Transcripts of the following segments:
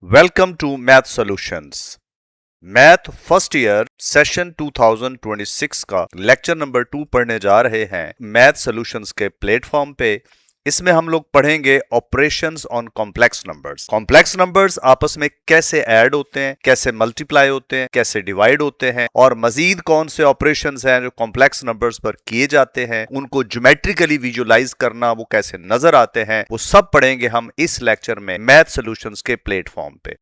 Welcome to Math Solutions. Math first year session 2026 का lecture number 2 पढ़ने जा रहे हैं मैथ सॉल्यूशंस के प्लेटफॉर्म पे। इसमें हम लोग पढ़ेंगे operations on complex numbers. Complex numbers आपस में कैसे ऐड होते हैं, कैसे मल्टीप्लाई होते हैं, कैसे डिवाइड होते हैं और मजीद कौन से ऑपरेशंस हैं जो कॉम्प्लेक्स नंबर्स पर किए जाते हैं, उनको ज्योमेट्रिकली विजुअलाइज करना वो कैसे नजर आते हैं, वो सब पढ़ेंगे हम इस लेक्चर में मैथ सॉल्यूशंस के प्लेटफॉर्म पे।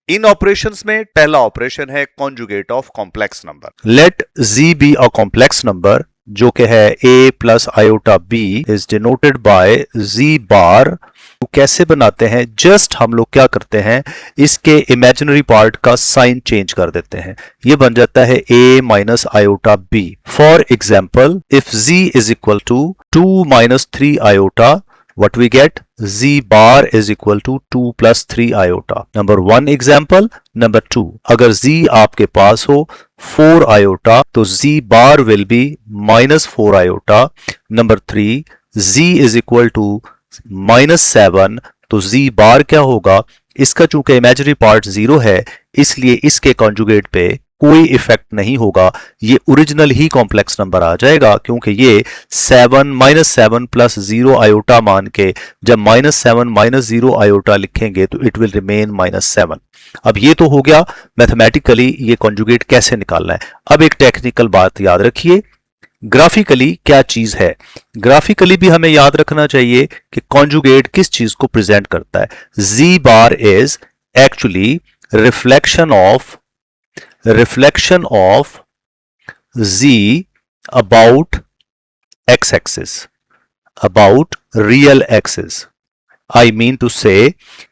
इन ऑपरेशंस में पहला ऑपरेशन है conjugate of complex number. Let z be a complex number जो कि है a plus iota b is denoted by z bar. तो कैसे बनाते हैं, जस्ट हम लोग क्या करते हैं, इसके इमेजिनरी पार्ट का साइन चेंज कर देते हैं। ये बन जाता है a minus iota b। For example if z is equal to 2 minus 3 iota, what we get, z bar is equal to 2 plus 3 iota. Number 1 example. Number 2, अगर z आपके पास हो 4 iota तो z bar will be minus 4 iota. Number 3, z is equal to minus 7 तो z bar क्या होगा, इसका चूंकि imaginary part 0 है इसलिए इसके कॉन्जुगेट पे कोई इफेक्ट नहीं होगा, ये ओरिजिनल ही कॉम्प्लेक्स नंबर आ जाएगा क्योंकि ये 7 माइनस 7 प्लस 0 आयोटा मान के जब माइनस 7 माइनस 0 आयोटा लिखेंगे तो इट विल रिमेन माइनस 7। अब ये तो हो गया मैथमेटिकली ये कॉन्जुगेट कैसे निकालना है। अब एक टेक्निकल बात याद रखिए, ग्राफिकली क्या चीज है। ग्राफिकली भी हमें याद रखना चाहिए कि कॉन्जुगेट किस चीज को प्रेजेंट करता है। Z bar is actually reflection of z about x-axis, about real axis. I mean to say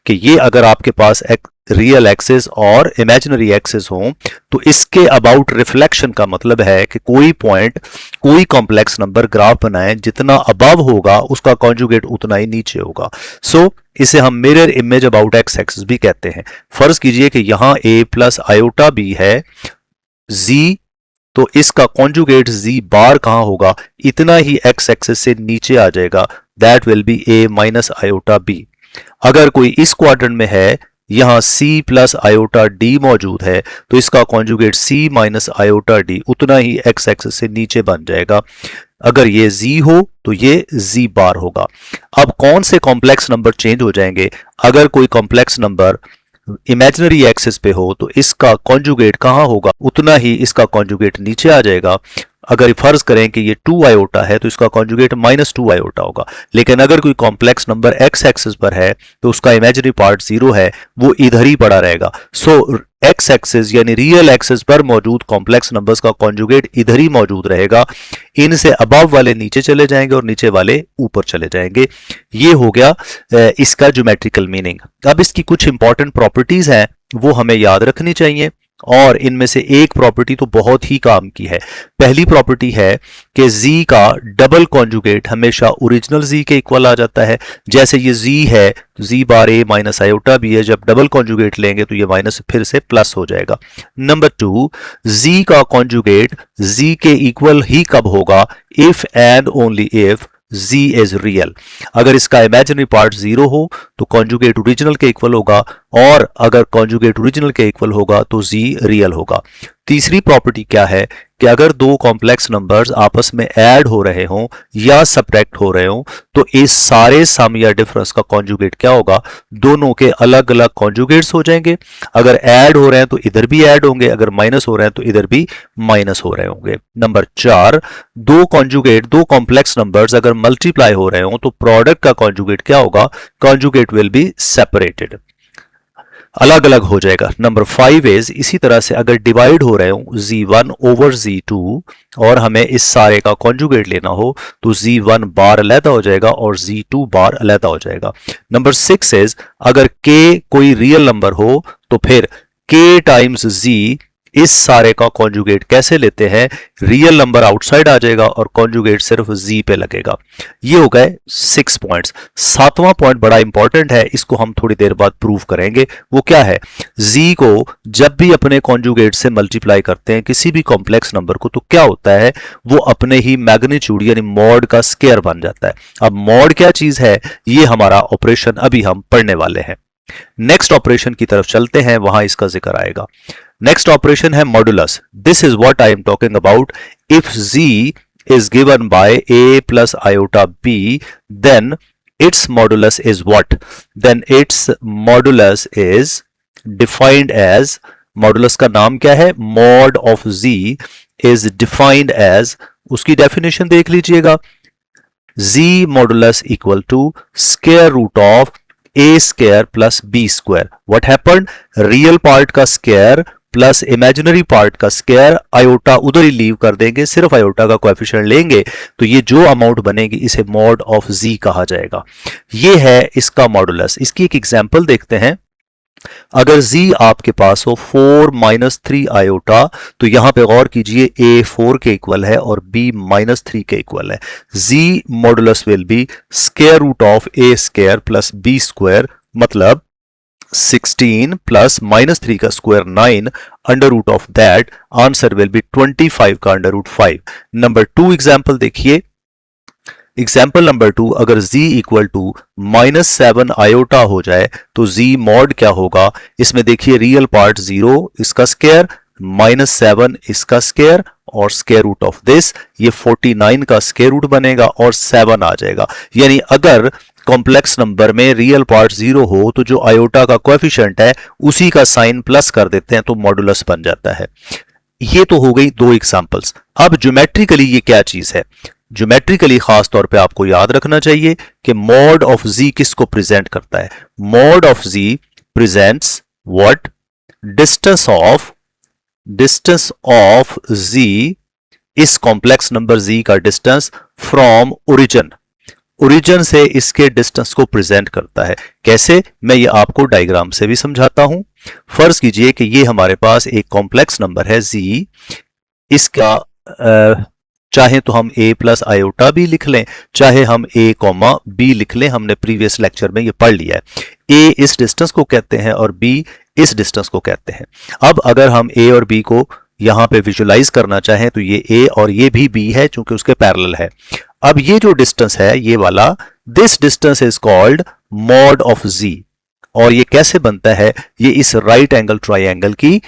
कि ये अगर आपके पास रियल एक्सिस और इमेजिनरी एक्सिस हो तो इसके अबाउट रिफ्लेक्शन का मतलब है कि कोई पॉइंट, कोई कॉम्प्लेक्स नंबर ग्राफ बनाएं, जितना अबव होगा उसका कॉन्जुगेट उतना ही नीचे होगा। सो इसे हम mirror image about x axis भी कहते हैं। फर्ज कीजिए कि यहां a प्लस आयोटा b है z, तो इसका कॉन्जुगेट z बार कहां होगा, इतना ही एक्स एक्सिस से नीचे आ जाएगा, that will be a minus iota b। अगर कोई इस क्वाड्रेंट में है, यहां c प्लस आयोटा d मौजूद है तो इसका conjugate c minus iota d उतना ही एक्स एक्सिस से नीचे बन जाएगा। अगर ये z हो तो ये z बार होगा। अब कौन से कॉम्प्लेक्स नंबर चेंज हो जाएंगे, अगर कोई कॉम्प्लेक्स नंबर इमेजिनरी एक्सिस पे हो तो इसका कॉन्जुगेट कहां होगा, उतना ही इसका कॉन्जुगेट नीचे आ जाएगा। अगर फर्ज करें कि ये 2 आयोटा है तो इसका कॉन्जुगेट माइनस 2 आयोटा होगा। लेकिन अगर कोई कॉम्प्लेक्स नंबर एक्स एक्सिस पर है तो उसका इमेजिनरी पार्ट 0 है, वो इधर ही पड़ा रहेगा। सो एक्स एक्सिस यानी रियल एक्सिस पर मौजूद कॉम्प्लेक्स नंबर्स का कॉन्जुगेट इधर ही मौजूद रहेगा। इनसे अबव वाले नीचे चले जाएंगे और नीचे वाले ऊपर चले जाएंगे। ये हो गया इसका ज्योमेट्रिकल मीनिंग। अब इसकी कुछ इंपॉर्टेंट प्रॉपर्टीज हैं वो हमें याद रखनी चाहिए और इनमें से एक प्रॉपर्टी तो बहुत ही काम की है। पहली प्रॉपर्टी है कि z का डबल कॉन्जुगेट हमेशा ओरिजिनल z के इक्वल आ जाता है। जैसे ये z है तो z bar a minus iota b है, जब डबल कॉन्जुगेट लेंगे तो ये माइनस फिर से प्लस हो जाएगा। नंबर 2, z का कॉन्जुगेट z के इक्वल ही कब होगा, if and only if z is real. अगर इसका इमेजिनरी पार्ट 0 हो तो कॉन्जुगेट ओरिजिनल के इक्वल होगा और अगर कॉन्जुगेट ओरिजिनल के इक्वल होगा तो z रियल होगा। तीसरी प्रॉपर्टी क्या है कि अगर दो कॉम्प्लेक्स नंबर्स आपस में ऐड हो रहे हों या सब्ट्रैक्ट हो रहे हों तो इस सारे सम या डिफरेंस का कॉन्जुगेट क्या होगा, दोनों के अलग अलग कॉन्जुगेट्स हो जाएंगे। अगर ऐड हो रहे हैं तो इधर भी ऐड होंगे, अगर माइनस हो रहे हैं तो इधर भी माइनस हो रहे होंगे। नंबर 4, दो कॉन्जुगेट, दो कॉम्प्लेक्स नंबर्स अगर मल्टीप्लाई हो रहे हों तो प्रोडक्ट का कॉन्जुगेट क्या होगा, कॉन्जुगेट विल बी सेपरेटेड, अलग अलग हो जाएगा। नंबर 5 इज इसी तरह से अगर डिवाइड हो रहे हो z1 ओवर z2 और हमें इस सारे का कॉन्जुगेट लेना हो तो z1 बार अलहदा हो जाएगा और z2 बार अलहदा हो जाएगा। नंबर 6 इज अगर k कोई रियल नंबर हो तो फिर k टाइम्स z, इस सारे का कॉन्जुगेट कैसे लेते हैं, रियल नंबर आउटसाइड आ जाएगा और कॉन्जुगेट सिर्फ z पे लगेगा। ये हो गए 6 पॉइंट्स। 7वां पॉइंट बड़ा इंपॉर्टेंट है, इसको हम थोड़ी देर बाद प्रूव करेंगे। वो क्या है, z को जब भी अपने कॉन्जुगेट से मल्टीप्लाई करते हैं किसी भी कॉम्प्लेक्स नंबर को तो क्या होता है, वो अपने ही मैग्नीट्यूड यानी मॉड का स्क्वायर बन जाता है। अब मॉड क्या चीज है, ये हमारा ऑपरेशन अभी हम पढ़ने वाले हैं। नेक्स्ट ऑपरेशन की तरफ चलते हैं, वहां इसका जिक्र आएगा। नेक्स्ट ऑपरेशन है modulus. This is what I am talking about. If z is given by a plus iota b, then its modulus is what? Then its modulus is defined as, modulus का नाम क्या है? Mod of z is defined as, उसकी definition देख लीजिएगा, z modulus equal to square root of a square plus b square. What happened? Real part का square plus imaginary part का square, iota उधर ही लीव कर देंगे, सिर्फ आयोटा का कोएफिशिएंट लेंगे, तो ये जो अमाउंट बनेगी इसे मॉड ऑफ z कहा जाएगा। ये है इसका मॉडुलस। इसकी एक एग्जांपल देखते हैं। अगर z आपके पास हो 4 माइनस 3 आयोटा, तो यहां पे गौर कीजिए a 4 के इक्वल है और b माइनस 3 के इक्वल है। z modulus will be square root of a square plus b square, मतलब 16 प्लस माइनस 3 का square 9, under root of that answer will be 25 का अंडर रूट 5। नंबर 2 एग्जांपल देखिए। Example number 2, अगर z equal to -7 iota हो जाए तो z mod क्या होगा? इसमें देखिए रियल पार्ट 0 इसका स्क्वायर, -7 इसका स्क्वायर और स्क्वायर रूट ऑफ दिस, ये 49 का स्क्वायर रूट बनेगा और 7 आ जाएगा। यानी अगर कॉम्प्लेक्स नंबर में रियल पार्ट 0 हो तो जो आयोटा का कोएफिशिएंट है उसी का साइन प्लस कर देते हैं तो मॉडुलस बन जाता है। ये तो हो गई 2 एग्जांपल्स। अब ज्योमेट्रिकली ये क्या चीज है? ज्योमेट्रिकली खास तौर पे आपको याद रखना चाहिए कि मॉड ऑफ z किसको प्रेजेंट करता है? Mod of z presents what? Distance of z, इस कॉम्प्लेक्स नंबर z का डिस्टेंस फ्रॉम ओरिजिन से इसके डिस्टेंस को प्रेजेंट करता है। कैसे? मैं ये आपको डायग्राम से भी समझाता हूं। फर्ज कीजिए कि ये हमारे पास एक कॉम्प्लेक्स नंबर है z, इसका चाहे तो हम a प्लस आयोटा भी लिख लें, चाहे हम a कॉमा b लिख लें, हमने प्रीवियस लेक्चर में ये पढ़ लिया है। a इस डिस्टेंस को कहते हैं और b इस डिस्टेंस को कहते हैं। अब अगर हम a और b को यहां पे विजुलाइज करना चाहें तो ये a और ये भी b है चूंकि उसके पैरेलल है। अब ये जो डिस्टेंस है ये वाला, this distance is called mod of z, और ये कैसे बनता है? ये इस राइट एंगल ट्राइंगल की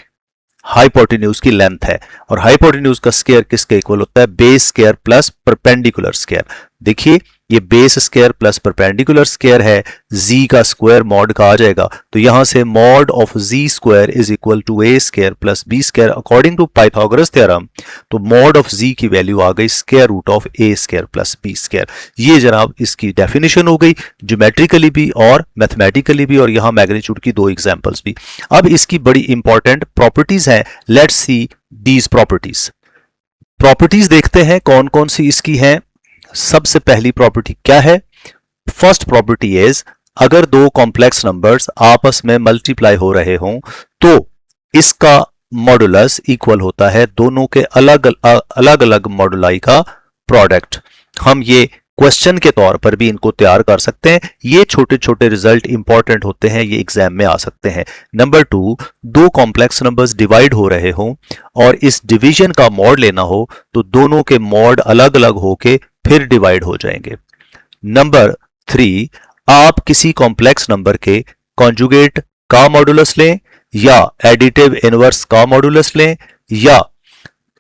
हाइपोटेन्यूज की लेंथ है, और हाइपोटेन्यूज का स्क्वायर किसके इक्वल होता है? Base square plus perpendicular square. देखिए ये base square plus perpendicular square है, z का स्क्वायर मॉड का आ जाएगा, तो यहां से mod of z square is equal to a square plus b square according to Pythagoras theorem. तो मॉड ऑफ z की वैल्यू आ गई square root of a square plus b square. ये जनाब इसकी डेफिनेशन हो गई, ज्योमेट्रिकली भी और मैथमेटिकली भी, और यहां मैग्नीट्यूड की 2 एग्जांपल्स भी। अब इसकी बड़ी इंपॉर्टेंट प्रॉपर्टीज हैं, लेट्स सी दीज प्रॉपर्टीज देखते हैं कौन कौन सी इसकी हैं। सबसे पहली प्रॉपर्टी क्या है? फर्स्ट प्रॉपर्टी इज, अगर 2 कॉम्प्लेक्स नंबर्स आपस में मल्टीप्लाई हो रहे हों तो इसका मॉडुलस इक्वल होता है दोनों के अलग अलग मॉडुलाई का प्रोडक्ट। हम ये क्वेश्चन के तौर पर भी इनको तैयार कर सकते हैं। ये छोटे छोटे रिजल्ट इंपॉर्टेंट होते हैं, ये एग्जाम में आ सकते हैं। नंबर 2, 2 कॉम्प्लेक्स नंबर्स डिवाइड हो रहे हों और इस डिवीजन का मॉड लेना हो तो दोनों के मॉड अलग अलग होके फिर डिवाइड हो जाएंगे। नंबर 3, आप किसी कॉम्प्लेक्स नंबर के कॉन्जुगेट का मॉडुलस लें या एडिटिव इनवर्स का मॉडुलस लें या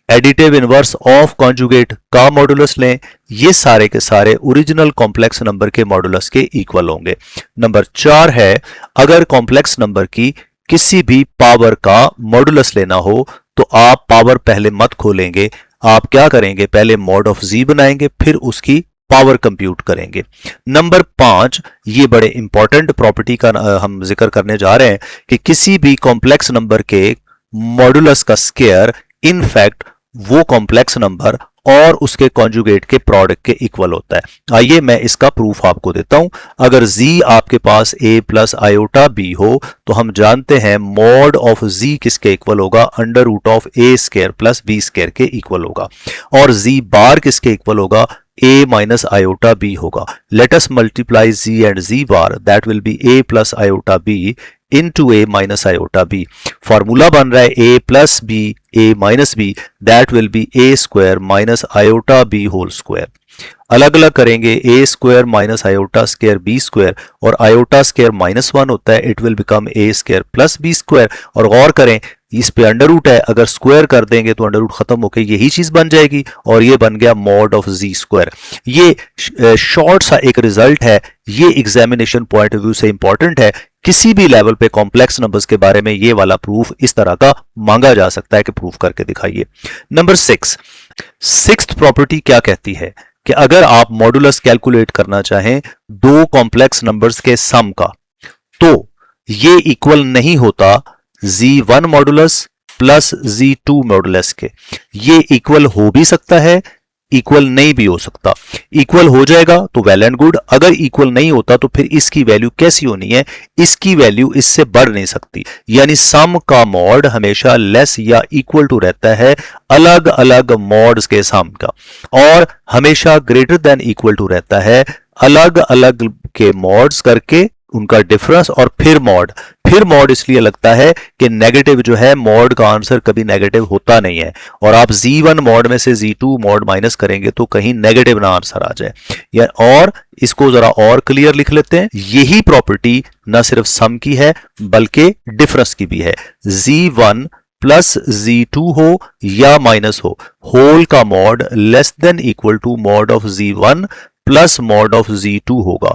एडिटिव इनवर्स ऑफ कॉन्जुगेट का मॉडुलस लें, ये सारे के सारे ओरिजिनल कॉम्प्लेक्स नंबर के मॉडुलस के इक्वल होंगे। नंबर 4 है, अगर कॉम्प्लेक्स नंबर की किसी भी पावर का मॉडुलस लेना हो तो आप पावर पहले मत खोलेंगे, आप क्या करेंगे? पहले मॉड ऑफ z बनाएंगे फिर उसकी पावर कंप्यूट करेंगे। नंबर 5, ये बड़े इंपॉर्टेंट प्रॉपर्टी का हम जिक्र करने जा रहे हैं कि किसी भी कॉम्प्लेक्स नंबर के मॉडुलस का स्क्वायर इनफैक्ट वो कॉम्प्लेक्स नंबर और उसके कॉन्जुगेट के प्रोडक्ट के इक्वल होता है। आइए मैं इसका प्रूफ आपको देता हूं। अगर z आपके पास a प्लस आयोटा b हो तो हम जानते हैं मॉड ऑफ z किसके इक्वल होगा? Under root of a square plus b square के इक्वल होगा, और z बार किसके इक्वल होगा? a माइनस आयोटा b होगा। Let us multiply z and z bar, that will be a plus iota b into a minus iota b. Formula बन रहा है a plus b a minus b, that will be a square minus iota b whole square. अलग अलग करेंगे, a square minus iota square b square, और iota square -1 होता है, it will become a square plus b square. और गौर करें इस पे अंडर रूट है, अगर स्क्वायर कर देंगे तो अंडर रूट खत्म होकर यही चीज बन जाएगी और ये बन गया मॉड ऑफ z स्क्वायर. ये शॉर्ट सा एक रिजल्ट है, ये एग्जामिनेशन पॉइंट ऑफ व्यू से इंपॉर्टेंट है. किसी भी लेवल पे कॉम्प्लेक्स नंबर्स के बारे में ये वाला प्रूफ इस तरह का मांगा जा सकता है कि प्रूफ करके दिखाइए. नंबर 6, सिक्स्थ प्रॉपर्टी क्या कहती है कि अगर आप मॉडुलस कैलकुलेट करना चाहें दो कॉम्प्लेक्स नंबर्स के सम का, तो ये इक्वल नहीं होता z1 modulus plus z2 modulus के. ये इक्वल हो भी सकता है, इक्वल नहीं भी हो सकता. इक्वल हो जाएगा तो वेल एंड गुड, अगर इक्वल नहीं होता तो फिर इसकी वैल्यू कैसी होनी है, इसकी वैल्यू इससे बढ़ नहीं सकती. यानी सम का मॉड हमेशा लेस या इक्वल टू रहता है अलग अलग मॉड्स के सम का, और हमेशा ग्रेटर देन इक्वल टू रहता है अलग अलग के मॉड्स करके उनका डिफरेंस, और फिर मॉड इसलिए लगता है कि नेगेटिव जो है मॉड का आंसर कभी नेगेटिव होता नहीं है, और आप z1 मॉड में से z2 मॉड माइनस करेंगे तो कहीं नेगेटिव ना आंसर आ जाए. या और इसको जरा और क्लियर लिख लेते हैं, यही प्रॉपर्टी ना सिर्फ सम की है बल्कि डिफरेंस की भी है. z1 प्लस z2 हो या माइनस हो, होल का mod less than equal to mod of z1 plus mod of z2 होगा,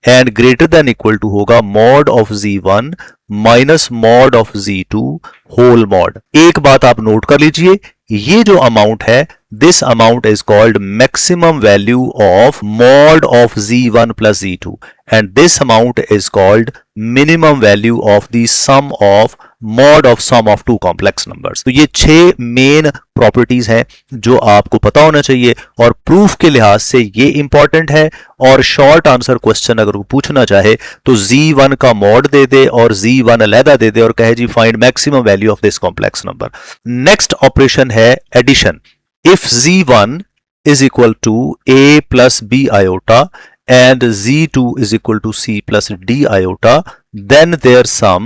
and greater than equal to होगा mod of z1 minus mod of z2 whole mod. एक बात आप note कर लीजिए, ये जो अमाउंट है, this amount is called maximum value of mod of z1 plus z2, and this amount is called minimum value of the sum of mod of sum of two complex numbers. तो ये 6 main properties हैं जो आपको पता होना चाहिए, और proof के लिहाज से ये इंपॉर्टेंट है. और शॉर्ट आंसर क्वेश्चन अगर वो पूछना चाहे तो z1 का मॉड दे दे और z1 अलहदा दे दे और कहे जी find maximum value of this complex number. Next operation है addition. If z1 is equal to a plus b iota and z2 is equal to c plus d iota, then their sum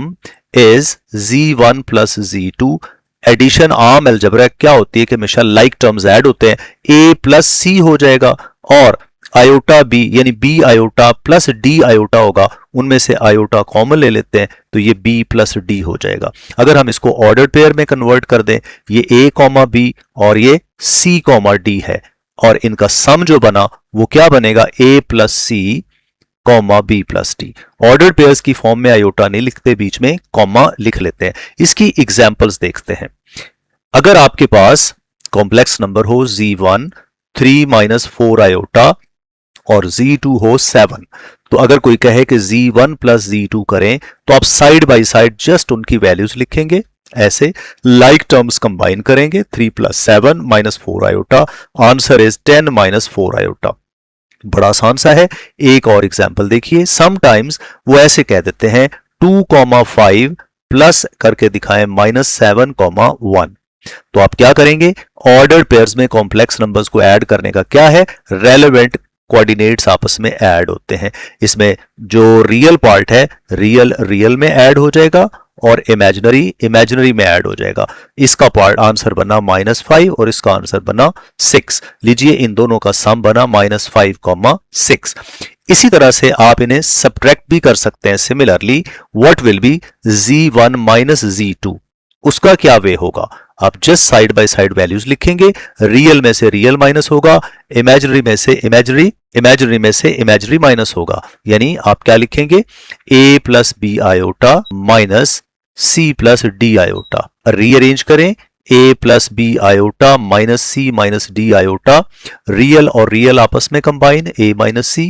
is z1 plus z2. Addition आम algebra क्या होती है कि हमेशा like terms add होते हैं, a plus c हो जाएगा और आयोटा b यानी b iota plus d iota होगा, उनमें से आयोटा कॉमन ले लेते हैं तो ये b प्लस d हो जाएगा. अगर हम इसको ऑर्डर्ड पेयर में कन्वर्ट कर दें, ये a कॉमा b और ये c कॉमा d है, और इनका सम जो बना वो क्या बनेगा, a plus C comma B plus D. Ordered pairs की फॉर्म में आयोटा नहीं लिखते, बीच में कॉमा लिख लेते हैं. इसकी एग्जांपल्स देखते हैं. अगर आपके पास कॉम्प्लेक्स नंबर हो z1 3 माइनस 4 आयोटा और z2 हो 7, तो अगर कोई कहे कि z1 प्लस z2 करें तो आप साइड बाय साइड जस्ट उनकी वैल्यूज लिखेंगे, ऐसे लाइक टर्म्स कंबाइन करेंगे. 3 plus 7 minus 4 iota, answer is 10 minus 4 iota. बड़ा आसान सा है. एक और एग्जांपल देखिए. समटाइम्स वो ऐसे कह देते हैं 2,5 प्लस करके दिखाएं -7,1. तो आप क्या करेंगे, ऑर्डर्ड पेयर्स में कॉम्प्लेक्स नंबर्स को ऐड करने का क्या है, रेलेवेंट कोऑर्डिनेट्स आपस में ऐड होते हैं. इसमें जो रियल पार्ट है रियल में ऐड हो जाएगा और इमेजिनरी में ऐड हो जाएगा. इसका पार्ट आंसर बना -5 और इसका आंसर बना 6. लीजिए इन दोनों का सम बना -5,6. इसी तरह से आप इन्हें सब्ट्रैक्ट भी कर सकते हैं. Similarly what will be z1 minus z2, उसका क्या वे होगा, आप just side by side values लिखेंगे. रियल में से रियल माइनस होगा, इमेजिनरी में से इमेजिनरी माइनस होगा. यानी आप क्या लिखेंगे, a plus B iota minus c plus D iota. Rearrange करें, a plus B iota minus c minus D iota. Real और रियल आपस में combine, a minus c,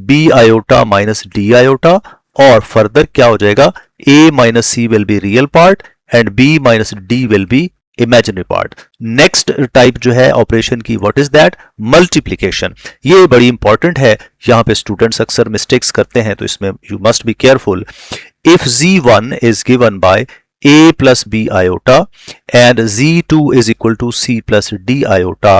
b iota minus d iota. और फर्दर क्या हो जाएगा, a minus c will be real part and b minus d will be imaginary part. Next type जो है operation की, व्हाट इज दैट, मल्टीप्लिकेशन. ये बड़ी important है, यहां पे स्टूडेंट्स अक्सर मिस्टेक्स करते हैं, तो इसमें you must be careful. If z1 is given by a plus b iota and z2 is equal to c plus d iota,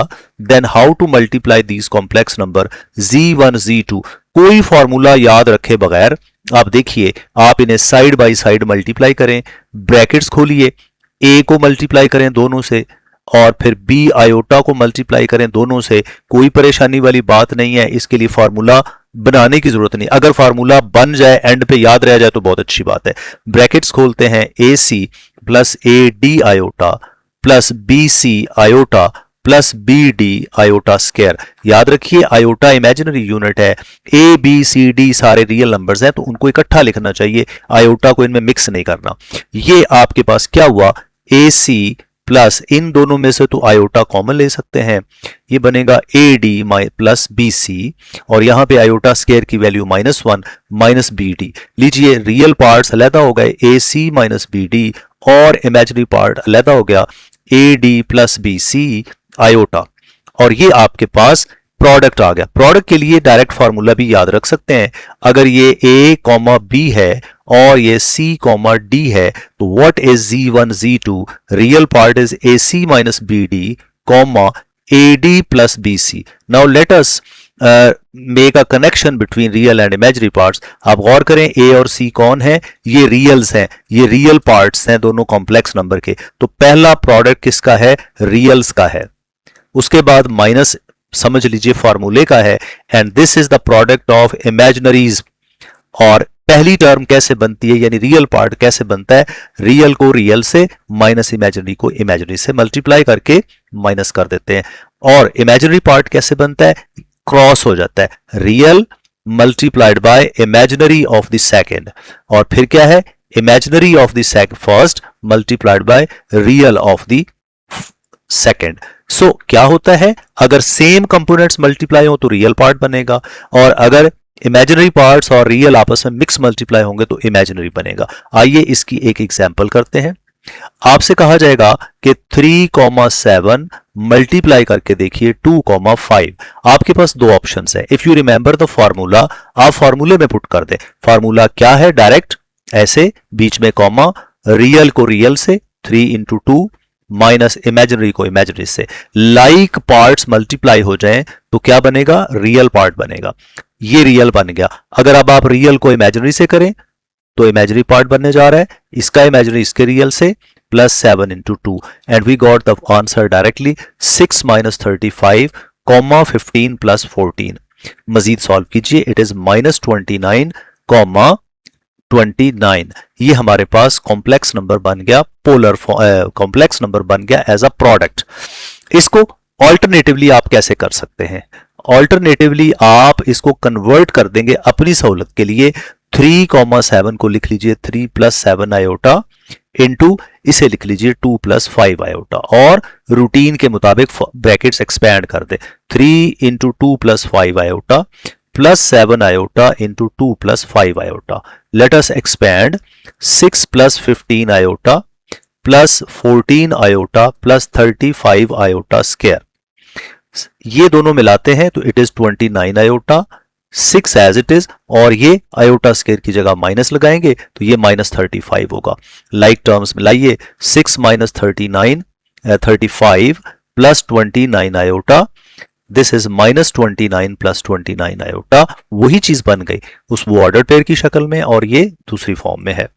then how to multiply these complex number z1 z2. कोई formula याद रखे बगैर आप देखिए, आप इन्हें side by side multiply करें, brackets खोलिए, ए को मल्टीप्लाई करें दोनों से और फिर बी आयोटा को मल्टीप्लाई करें दोनों से। कोई परेशानी वाली बात नहीं है, इसके लिए फार्मूला बनाने की जरूरत नहीं। अगर फार्मूला बन जाए, एंड पे याद रह जाए तो बहुत अच्छी बात है। ब्रैकेट्स खोलते हैं, A C plus A D iota plus B C iota plus B D iota square. याद रखिए आयोटा इमेजिनरी यूनिट है, ए बी सी डी सारे रियल नंबर्स हैं तो उनको इकट्ठा लिखना चाहिए, आयोटा को इनमें मिक्स नहीं करना। ये आपके पास क्या हुआ, ए सी प्लस इन दोनों में से तो आयोटा कॉमन ले सकते हैं, ये बनेगा A D plus B C, और यहां पे आयोटा स्क्वायर की वैल्यू -1 माइनस बी डी। लीजिए रियल पार्ट्स अलहदा हो गए, A C minus B D, और इमेजिनरी पार्ट अलहदा हो गया, A D plus B C iota, और ये आपके पास प्रोडक्ट आ गया। प्रोडक्ट के लिए डायरेक्ट फार्मूला भी याद रख सकते हैं। अगर ये a कॉमा बी है और ये c कॉमा डी है तो what is z1 z2, real part is ac minus B D comma A D plus B C. Now let us make a connection between real and imaginary parts. आप गौर करें a और c कौन है, ये रियल्स हैं, ये रियल पार्ट्स हैं दोनों कॉम्प्लेक्स नंबर के। तो पहला प्रोडक्ट किसका है, रियल्स का है। उसके बाद माइनस समझ लीजिए फार्मूले का है, and this is the product of imaginaries. और पहली टर्म कैसे बनती है, यानी रियल पार्ट कैसे बनता है, रियल को रियल से माइनस इमेजिनरी को इमेजिनरी से मल्टीप्लाई करके माइनस कर देते हैं। और इमेजिनरी पार्ट कैसे बनता है, क्रॉस हो जाता है, real multiplied by imaginary of the second, और फिर क्या है, imaginary of the first multiplied by real of the second. So क्या होता है, अगर सेम कंपोनेंट्स मल्टीप्लाई हो तो रियल पार्ट बनेगा, और अगर इमेजिनरी पार्ट्स और रियल आपस में मिक्स मल्टीप्लाई होंगे तो इमेजिनरी बनेगा। आइए इसकी एक एग्जांपल करते हैं। आपसे कहा जाएगा कि 3,7 मल्टीप्लाई करके देखिए 2,5। आपके पास दो ऑप्शंस है। If you remember the formula, आप फॉर्मूले में पुट कर दे। फॉर्मूला क्या है, डायरेक्ट ऐसे बीच में कॉमा, रियल को रियल से 3 इंटू 2 माइनस इमेजिनरी को इमेजिनरी से। लाइक पार्ट्स मल्टीप्लाई हो जाएं तो क्या बनेगा, रियल पार्ट बनेगा। ये रियल बन गया। अगर अब आप रियल को इमेजिनरी से करें तो इमेजिनरी पार्ट बनने जा रहा है, इसका इमेजिनरी इसके रियल से, plus 7 into 2, and we got the answer directly 6 minus 35 comma 15 plus 14। मजीद सॉल्व कीजिए, इट इज -29 कॉमा 29। ये हमारे पास कॉम्प्लेक्स नंबर बन गया, पोलर कॉम्प्लेक्स नंबर बन गया एज अ प्रोडक्ट। इसको ऑल्टरनेटिवली आप कैसे कर सकते हैं, ऑल्टरनेटिवली आप इसको कन्वर्ट कर देंगे अपनी सहूलत के लिए। 3,7 को लिख लीजिए 3 प्लस 7 आयोटा इंटू इसे लिख लीजिए 2 प्लस 5 आयोटा, और रूटीन के मुताबिक ब्रैकेट्स एक्सपैंड कर दे। 3 into 2 plus 5 iota plus 7 iota into 2 plus 5 iota. Let us expand 6 plus 15 iota plus 14 iota plus 35 iota square. ये दोनों मिलाते हैं तो it is 29 iota, 6 as it is, और ये आयोटा स्क्वायर की जगह माइनस लगाएंगे तो ये -35 होगा। लाइक टर्म्स मिलाइए, 6 minus 35 plus 29 iota, this is -29 plus 29 iota. वही चीज बन गई उस वो ऑर्डर पेयर की शक्ल में, और ये दूसरी फॉर्म में है।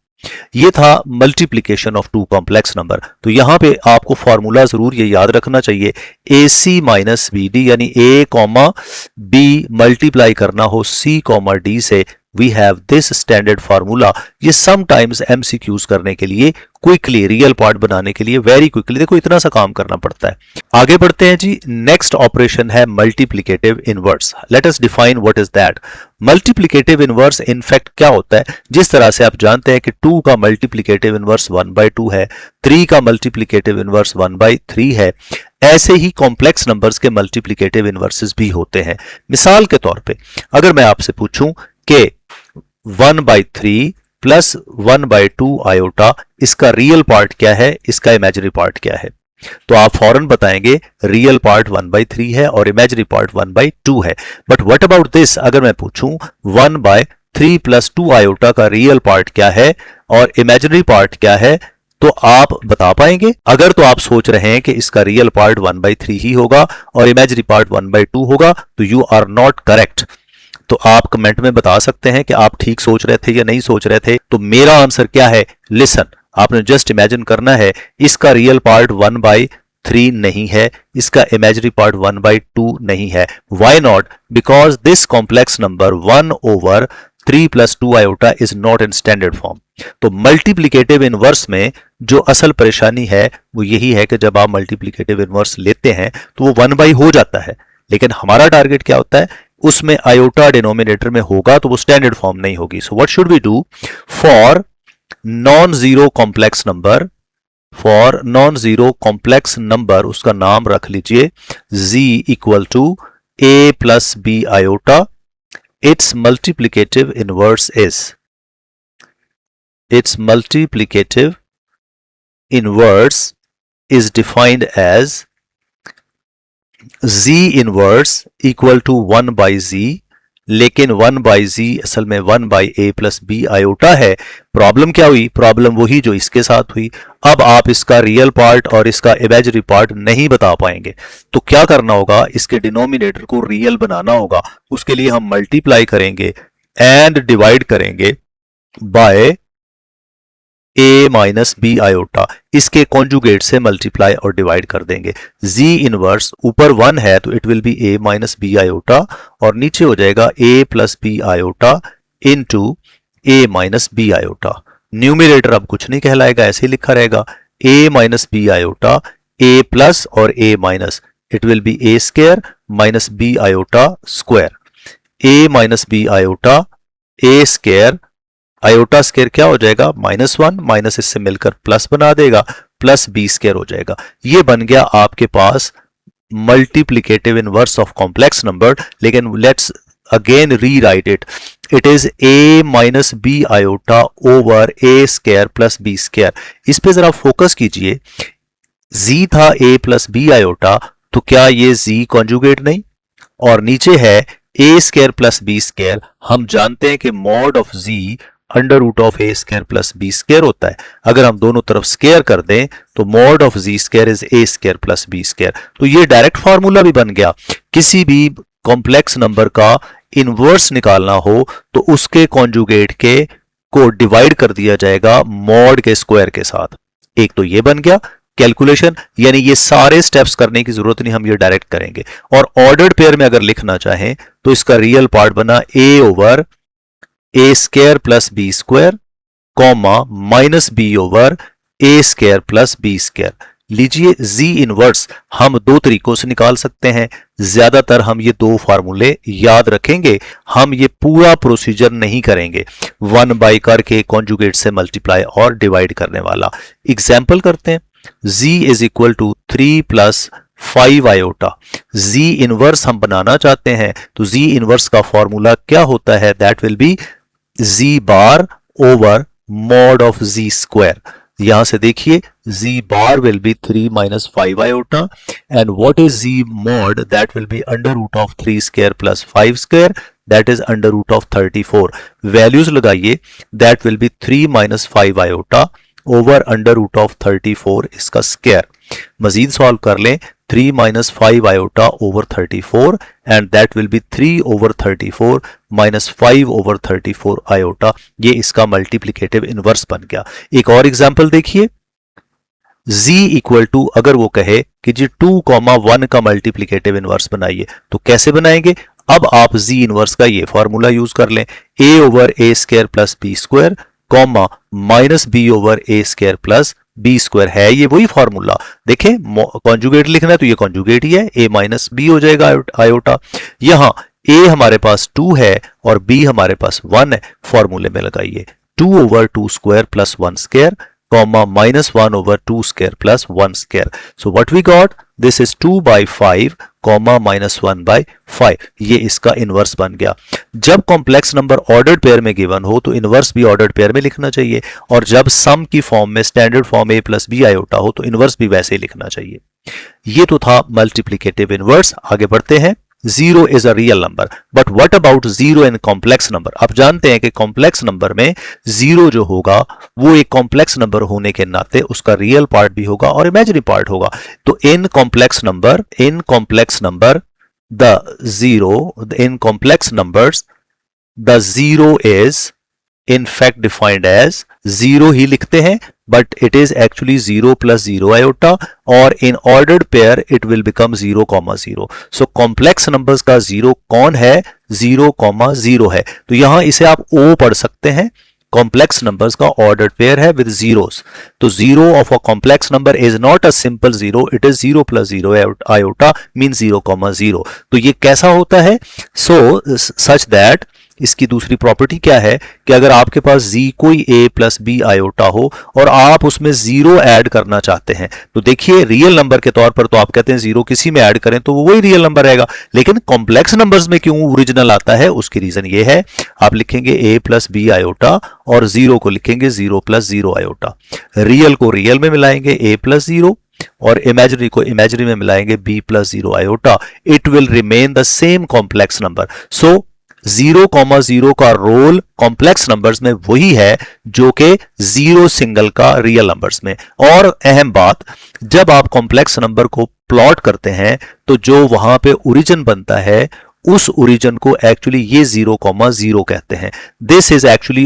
ये था multiplication of two complex number. तो यहां पे आपको फॉर्मूला जरूर ये याद रखना चाहिए, A C minus B D, यानी ए कॉमा बी मल्टीप्लाई करना हो सी कॉमा डी से, we have this standard formula. ये समटाइम्स एमसीक्यूज करने के लिए, क्विकली रियल पार्ट बनाने के लिए, वेरी क्विकली, देखो इतना सा काम करना पड़ता है। आगे बढ़ते हैं जी। नेक्स्ट ऑपरेशन है multiplicative inverse. Let us define what is that. Multiplicative inverse in fact क्या होता है, जिस तरह से आप जानते हैं कि 2 का मल्टीप्लिकेटिव इनवर्स 1/2 है, 3 का मल्टीप्लिकेटिव इनवर्स 1/3 है, ऐसे ही कॉम्प्लेक्स नंबर्स के मल्टीप्लिकेटिव इनवर्सेस भी होते हैं। मिसाल के तौर पे अगर मैं आपसे पूछूं कि 1/3 प्लस 1/2 आयोटा, इसका रियल पार्ट क्या है, इसका इमेजिनरी पार्ट क्या है, तो आप फौरन बताएंगे रियल पार्ट 1/3 है और इमेजिनरी पार्ट 1/2 है। बट व्हाट अबाउट दिस, अगर मैं पूछूं 1/3 प्लस 2 आयोटा का रियल पार्ट क्या है और इमेजिनरी पार्ट क्या है, तो आप बता पाएंगे। अगर तो आप सोच रहे हैं कि इसका रियल पार्ट 1/3 ही होगा और इमेजिनरी पार्ट 1/2 होगा, तो यू आर नॉट करेक्ट। तो आप कमेंट में बता सकते हैं कि आप ठीक सोच रहे थे या नहीं सोच रहे थे। तो मेरा आंसर क्या है? लिसन, आपने जस्ट इमेजिन करना है, इसका रियल पार्ट 1/3 नहीं है, इसका इमेजिनरी पार्ट 1/2 नहीं है। Why not? Because this complex number 1/3 + 2 iota is not in standard form. तो मल्टीप्लिकेटिव इनवर्स में जो असल परेशानी है वो यही है कि जब आप मल्टीप्लिकेटिव इनवर्स लेते हैं तो वो 1/, हो जाता है, लेकिन हमारा टारगेट क्या होता है? उसमें आयोटा डिनोमिनेटर में होगा तो वो स्टैंडर्ड फॉर्म नहीं होगी। So what should we do for non zero complex number? For non zero complex number उसका नाम रख लीजिए z = a + b iota. its multiplicative inverse is defined as z inverse = 1/z, लेकिन 1/z असल में 1/a + b iota है। Problem क्या हुई? प्रॉब्लम वही जो इसके साथ हुई। अब आप इसका रियल पार्ट और इसका इमेजिनरी पार्ट नहीं बता पाएंगे, तो क्या करना होगा? इसके डिनोमिनेटर को रियल बनाना होगा। उसके लिए हम मल्टीप्लाई करेंगे एंड डिवाइड करेंगे बाय a - b आयोटा। इसके कॉन्जुगेट से मल्टीप्लाई और डिवाइड कर देंगे। z इनवर्स ऊपर 1 है तो it will be a - b iota, और नीचे हो जाएगा a + b iota into a - b iota. Numerator अब कुछ नहीं कहलाएगा, ऐसे ही लिखा रहेगा a - b iota, a plus और a minus, it will be a square minus b iota square. a - b iota a square, iota square क्या हो जाएगा? -1, माइनस इससे मिलकर प्लस बना देगा, प्लस b स्क्वायर हो जाएगा। ये बन गया आपके पास multiplicative inverse of complex number. लेकिन let's again rewrite it, it is a - b iota over a square plus b square. इस पे जरा फोकस कीजिए, z था a + b आयोटा, तो क्या ये z कॉन्जुगेट नहीं? और नीचे है a square plus b square. हम जानते हैं कि mod of z √a square plus b square होता है। अगर हम दोनों तरफ स्क्वायर कर दें तो mod of z square is a square plus b square. तो ये डायरेक्ट फार्मूला भी बन गया। किसी भी कॉम्प्लेक्स नंबर का इनवर्स निकालना हो तो उसके कॉन्जुगेट के को डिवाइड कर दिया जाएगा मॉड के स्क्वायर के साथ। एक तो ये बन गया कैलकुलेशन, यानी ये सारे स्टेप्स करने की जरूरत नहीं, हम ये डायरेक्ट करेंगे। और ऑर्डर्ड पेयर में अगर लिखना चाहें तो इसका रियल पार्ट बना a over a square plus b square comma minus b over a square plus b square. लीजिए z इनवर्स हम दो तरीकों से निकाल सकते हैं। ज्यादातर हम ये दो फार्मूले याद रखेंगे, हम ये पूरा प्रोसीजर नहीं करेंगे 1/, करके कॉन्जुगेट से मल्टीप्लाई और डिवाइड करने वाला। एग्जाम्पल करते हैं, z = 3 + 5 आयोटा। z इनवर्स हम बनाना चाहते हैं तो z इनवर्स का फॉर्मूला क्या होता है? That will be z bar over mod of z square. यहां से देखिए z bar will be 3 - 5 iota, and what is z mod? That will be √3 square plus 5 square, that is √34। Values लगाइए, that will be 3 - 5 iota over √34 इसका square. मजीद solve कर लें, 3 - 5 iota over 34 and that will be 3 over 34 minus 5 over 34 iota. ये इसका multiplicative inverse बन गया। एक और एग्जांपल देखिए, z = अगर वो कहे कि जी 2,1 का मल्टीप्लिकेटिव इनवर्स बनाइए, तो कैसे बनाएंगे? अब आप z इनवर्स का ये फॉर्मूला यूज कर लें, a over a square plus b square comma minus b over a square plus b square है। ये वही फॉर्मूला, देखें कॉन्जुगेट लिखना है तो ये कॉन्जुगेट ही है, a माइनस b हो जाएगा आयोटा। यहां a हमारे पास 2 है और b हमारे पास 1 है। फॉर्मूले में लगाइए 2 over 2 square plus 1 square comma -1 over 2 square plus 1 square. So what we got? This is 2/5 comma -1/5। ये इसका इनवर्स बन गया। जब कॉम्प्लेक्स नंबर ऑर्डर्ड पेयर में गिवन हो तो इनवर्स भी ऑर्डर्ड पेयर में लिखना चाहिए, और जब सम की फॉर्म में standard form a + b iota हो तो इनवर्स भी वैसे ही लिखना चाहिए। ये तो था मल्टीप्लिकेटिव इनवर्स। आगे बढ़ते हैं। 0 is a real number, but what about 0 in complex number? आप जानते हैं कि कॉम्प्लेक्स नंबर में 0 जो होगा वो एक कॉम्प्लेक्स नंबर होने के नाते उसका रियल पार्ट भी होगा और इमेजिनरी पार्ट होगा। तो इन complex number the 0 in complex numbers the zero is in fact defined as zero ही लिखते हैं but it is actually 0 plus 0 iota और in ordered pair it will become 0 comma 0. so complex numbers का 0 कौन है 0 comma 0 है तो यहां इसे आप O पढ़ सकते हैं complex numbers का ordered pair है with zeros तो 0 of a complex number is not a simple 0 it is 0 plus 0 iota means 0 comma 0 तो ये कैसा होता है so such that इसकी दूसरी प्रॉपर्टी क्या है कि अगर आपके पास z कोई a प्लस बी आयोटा हो और आप उसमें जीरो ऐड करना चाहते हैं तो देखिए रियल नंबर के तौर पर तो आप कहते हैं जीरो किसी में ऐड करें तो वो वही रियल नंबर रहेगा लेकिन कॉम्प्लेक्स नंबर्स में क्यों ओरिजिनल आता है उसकी रीजन ये है आप लिखेंगे a प्लस बी आयोटा और जीरो को लिखेंगे 0 प्लस 0 आयोटा रियल को रियल में मिलाएंगे a प्लस 0 और इमेजिनरी को इमेजिनरी में मिलाएंगे b plus 0 iota it will remain the same complex number so 0,0 का रोल कॉम्प्लेक्स नंबर्स में वही है जो कि जीरो सिंगल का रियल नंबर्स में और अहम बात जब आप कॉम्प्लेक्स नंबर को प्लॉट करते हैं तो जो वहां पे ओरिजिन बनता है उस ओरिजिन को एक्चुअली ये 0,0 कहते हैं this is actually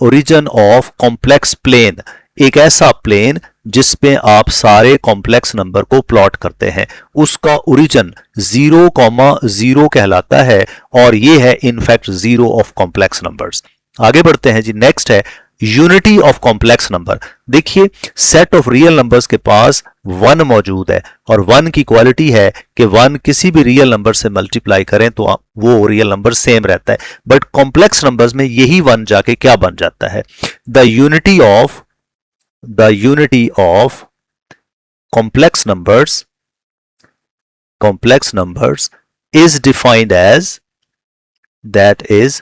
origin of complex plane एक ऐसा प्लेन जिसमें आप सारे कॉम्प्लेक्स नंबर को प्लॉट करते हैं उसका ओरिजिन 0,0 कहलाता है और ये है in fact zero of complex numbers आगे बढ़ते हैं जी नेक्स्ट है यूनिटी ऑफ कॉम्प्लेक्स नंबर देखिए सेट ऑफ रियल नंबर्स के पास 1 मौजूद है और 1 की क्वालिटी है कि 1 किसी भी रियल नंबर से मल्टीप्लाई करें तो वो रियल नंबर सेम रहता है बट कॉम्प्लेक्स नंबर्स में यही 1 जाके क्या बन जाता है the unity of complex numbers is defined as that is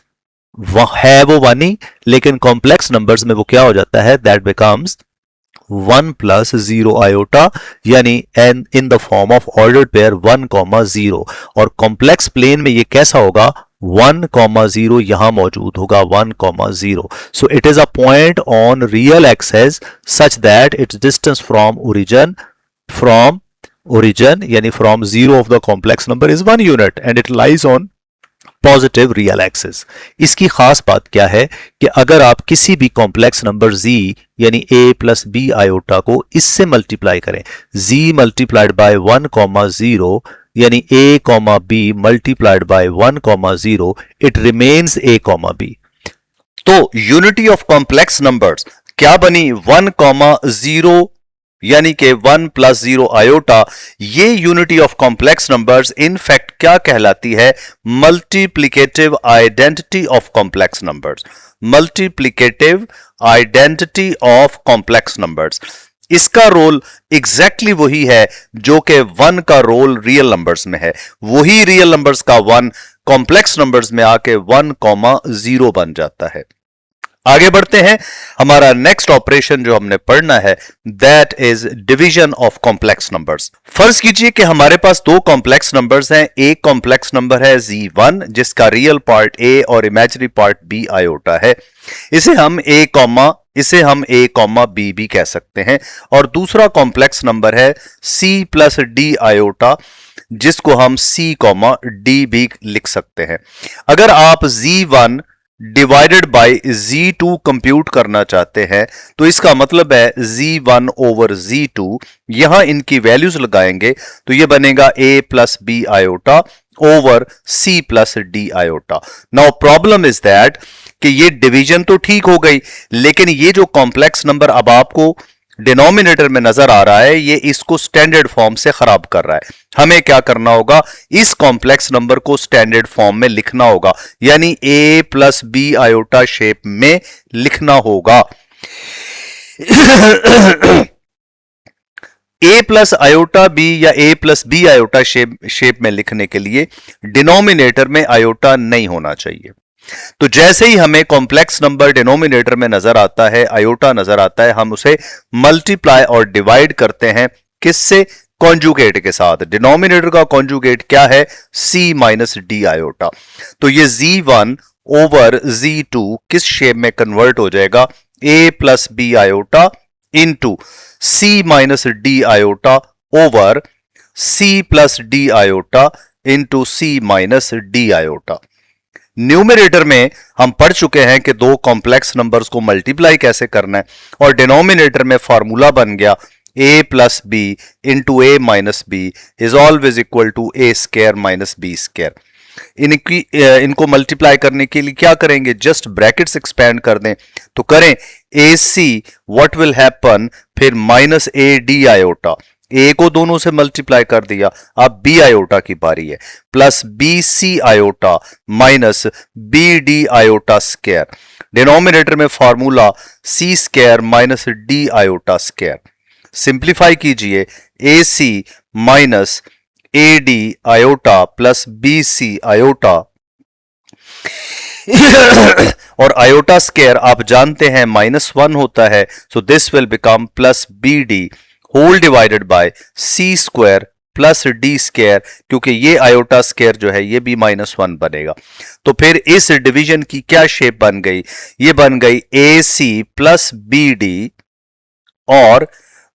है वो 1 ही लेकिन कॉम्प्लेक्स नंबर्स में वो क्या हो जाता है that becomes 1 plus 0 iota यानी in the form of ordered pair 1,0 और कॉम्प्लेक्स प्लेन में ये कैसा होगा 1,0 यहां मौजूद होगा 1,0 so it is a point on real axis such that its distance from origin यानी from 0 of the complex number is 1 unit and it lies on positive real axis इसकी खास बात क्या है कि अगर आप किसी भी कॉम्प्लेक्स नंबर z यानी a प्लस बी आयोटा को इससे मल्टीप्लाई करें z मल्टीप्लाइड बाय 1,0 यानी a comma b multiplied by 1,0 it remains a comma b तो यूनिटी ऑफ कॉम्प्लेक्स नंबर्स क्या बनी 1,0 यानी कि 1 प्लस 0 आयोटा ये unity of complex numbers in fact क्या कहलाती है multiplicative identity of complex numbers multiplicative identity of complex numbers इसका रोल एग्जैक्टली वही है जो कि 1 का रोल रियल नंबर्स में है वही रियल नंबर्स का 1 कॉम्प्लेक्स नंबर्स में आके 1,0 बन जाता है आगे बढ़ते हैं हमारा नेक्स्ट ऑपरेशन जो हमने पढ़ना है that is division of complex numbers फर्ज कीजिए कि हमारे पास दो कॉम्प्लेक्स नंबर्स हैं एक कॉम्प्लेक्स नंबर है z1 जिसका रियल पार्ट a और इमेजिनरी पार्ट b आयोटा है इसे हम a कॉमा b भी कह सकते हैं और दूसरा कॉम्प्लेक्स नंबर है c प्लस d आयोटा जिसको हम c कॉमा d भी लिख सकते हैं अगर आप z1 divided by z2 compute करना चाहते हैं तो इसका मतलब है z1 ओवर z2 यहां इनकी वैल्यूज लगाएंगे तो ये बनेगा a plus B iota over c plus D iota now problem is that कि ये डिवीजन तो ठीक हो गई लेकिन ये जो कॉम्प्लेक्स नंबर अब आपको डिनोमिनेटर में नजर आ रहा है ये इसको स्टैंडर्ड फॉर्म से खराब कर रहा है हमें क्या करना होगा इस कॉम्प्लेक्स नंबर को स्टैंडर्ड फॉर्म में लिखना होगा यानी a plus B iota shape में लिखना होगा a प्लस आयोटा बी या a plus B iota shape में लिखने के लिए डिनोमिनेटर में आयोटा नहीं होना चाहिए तो जैसे ही हमें कॉम्प्लेक्स नंबर डिनोमिनेटर में नजर आता है आयोटा नजर आता है हम उसे मल्टीप्लाई और डिवाइड करते हैं किससे कॉन्जुगेट के साथ डिनोमिनेटर का कॉन्जुगेट क्या है c माइनस डी आयोटा तो ये z1 ओवर z2 किस शेप में कन्वर्ट हो जाएगा a plus B iota into c minus D iota over c plus D iota into c minus D iota numerator में हम पढ़ चुके हैं कि दो कॉम्प्लेक्स नंबर्स को मल्टीप्लाई कैसे करना है, और डिनोमिनेटर में फॉर्मूला बन गया a plus b into a minus b is always equal to a square minus b square. इनको मल्टीप्लाई करने के लिए क्या करेंगे, जस्ट ब्रैकेट्स एक्सपेंड कर दें तो करें ए सी व्हाट विल हैपन, फिर माइनस ए डी आयोटा, ए को दोनों से मल्टीप्लाई कर दिया, अब बी आयोटा की बारी है, plus B C iota minus B D iota square. Denominator में formula C square minus D iota square. Simplify कीजिए, A C minus A D iota plus B C iota और iota square आप जानते हैं -1 होता है, so this will become plus B D whole divided by C square plus D square, क्योंकि ये iota square जो है ये भी -1 बनेगा। तो फिर इस डिवीजन की क्या शेप बन गई, ये बन गई ए सी प्लस बी डी, और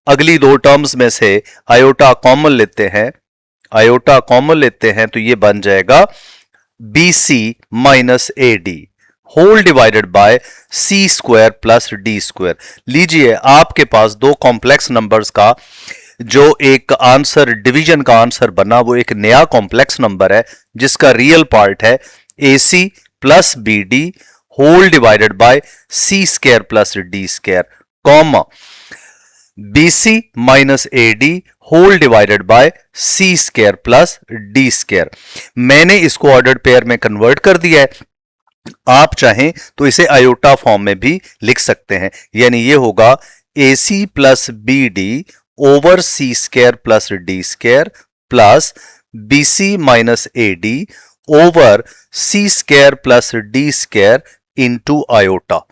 अगली दो टर्म्स में से आयोटा कॉमन लेते हैं, आयोटा कॉमन लेते हैं तो ये बन जाएगा b C minus A D whole divided by C square plus D square. लीजिए आपके पास दो कॉम्प्लेक्स नंबर्स का जो एक आंसर डिवीजन का आंसर बना वो एक नया कॉम्प्लेक्स नंबर है जिसका रियल पार्ट है A C plus B D whole divided by C square plus D square, comma B C minus A D whole divided by C square plus D square. मैंने इसको ordered pair में convert कर दिया है, आप चाहें तो इसे आयोटा फॉर्म में भी लिख सकते हैं, यानी ये होगा A C plus B D over C square plus D square plus B C minus A D over C square plus D square into iota,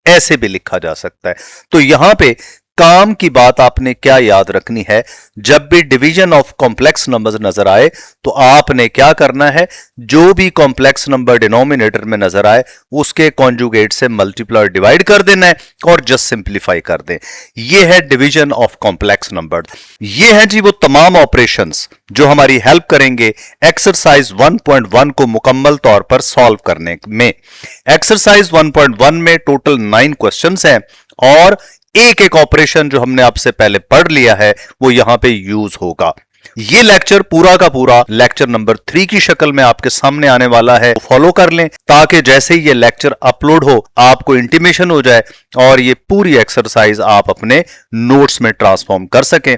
ऐसे भी लिखा जा सकता है। तो यहां पे काम की बात आपने क्या याद रखनी है, जब भी डिवीजन ऑफ कॉम्प्लेक्स नंबर्स नजर आए तो आपने क्या करना है, जो भी कॉम्प्लेक्स नंबर डिनोमिनेटर में नजर आए उसके कॉन्जुगेट से मल्टीप्लाई डिवाइड कर देना है और जस्ट सिंप्लीफाई कर दें। यह है डिवीजन ऑफ कॉम्प्लेक्स नंबर। ये है जी वो तमाम ऑपरेशंस जो हमारी हेल्प करेंगे एक्सरसाइज 1.1 को मुकम्मल तौर पर सॉल्व करने में। एक्सरसाइज 1.1 में टोटल 9 क्वेश्चंस हैं और एक एक ऑपरेशन जो हमने आपसे पहले पढ़ लिया है वो यहां पे यूज होगा। ये लेक्चर पूरा का पूरा लेक्चर नंबर 3 की शक्ल में आपके सामने आने वाला है, फॉलो कर लें ताकि जैसे ही ये लेक्चर अपलोड हो आपको इंटीमेशन हो जाए और ये पूरी एक्सरसाइज आप अपने नोट्स में ट्रांसफॉर्म कर सकें।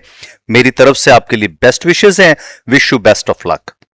मेरी तरफ से आपके लिए बेस्ट विशेस हैं, wish you best of luck.